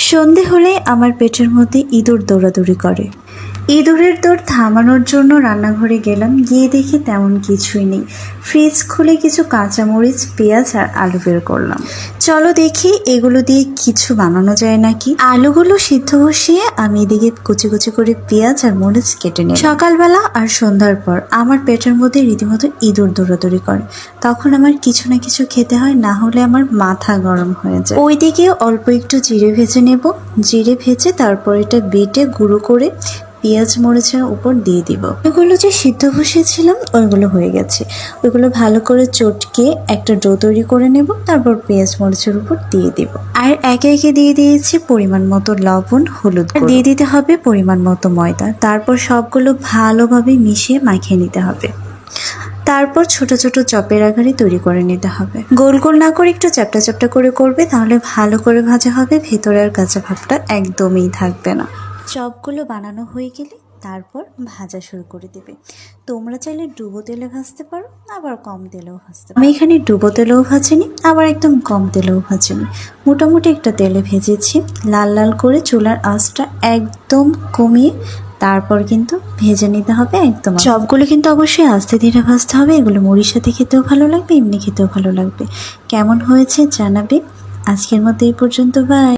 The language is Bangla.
সন্ধে হলে আমার পেটের মধ্যে ইঁদুর দৌড়াদৌড়ি করে। ইঁদুরের দৌড় থামানোর জন্য রান্নাঘরে গেলাম, গিয়ে দেখি তেমন কিছুই নেই। ফ্রিজ খুলে কিছু কাঁচামরিচ, পেঁয়াজ আর আলু বের করলাম। চলো দেখি এগুলো দিয়ে কিছু বানানো যায় নাকি। আলুগুলো সিদ্ধ বসিয়ে আমি এদিকে কুচি কুচি করে পেঁয়াজ আর মরিচ কেটে নিই। সকালবেলা আর সন্ধ্যার পর আমার পেটের মধ্যে রীতিমতো ইঁদুর দৌড়াদৌড়ি করে। তখন আমার কিছু না কিছু খেতে হয়, না হলে আমার মাথা গরম হয়ে যায়। ওইদিকে অল্প একটু জিরে ভেজে নেব। জিরে ভেজে তারপর এটা বেটে গুঁড়ো করে পেঁয়াজ মরিচের উপর দিয়ে দিব। ওইগুলো যে সিদ্ধ বসিয়েছিলাম ওইগুলো হয়ে গেছে। ওইগুলো ভালো করে চটকে একটা ডো তৈরি করে নেব, তারপর পেঁয়াজ মরিচের উপর দিয়ে দিব। আর একে একে দিয়ে দিয়েছি পরিমাণ মতো লবণ, হলুদ, আর দিয়ে দিতে হবে পরিমাণ মতো ময়দা। তারপর সবগুলো ভালোভাবে মিশিয়ে মাখিয়ে নিতে হবে। তারপর ছোট ছোট চপের আকারে তৈরি করে নিতে হবে। গোল গোল না করে একটু চ্যাপটা চ্যাপটা করে করবে, তাহলে ভালো করে ভাজা হবে, ভেতরে আর কাঁচা ভাবটা একদমই থাকবে না। চপগুলো বানানো হয়ে গেলে তারপর ভাজা শুরু করে দেবে। তোমরা চাইলে ডুবো তেলে ভাজতে পারো, আবার কম তেলেও ভাজতে পারো। আমি এখানে ডুবো তেলেও ভাজিনি, আবার একদম কম তেলেও ভাজিনি, মোটামুটি একটা তেলে ভেজেছি। লাল লাল করে চুলার আঁচটা একদম কমিয়ে তারপর কিন্তু ভেজে নিতে হবে একদম। সবগুলো কিন্তু অবশ্যই আস্তে ধীরে ভাজতে হবে। এগুলো মুড়ির সাথে খেতেও ভালো লাগবে, এমনি খেতেও ভালো লাগবে। কেমন হয়েছে জানাবে। আজকের মতো এই পর্যন্ত, বাই।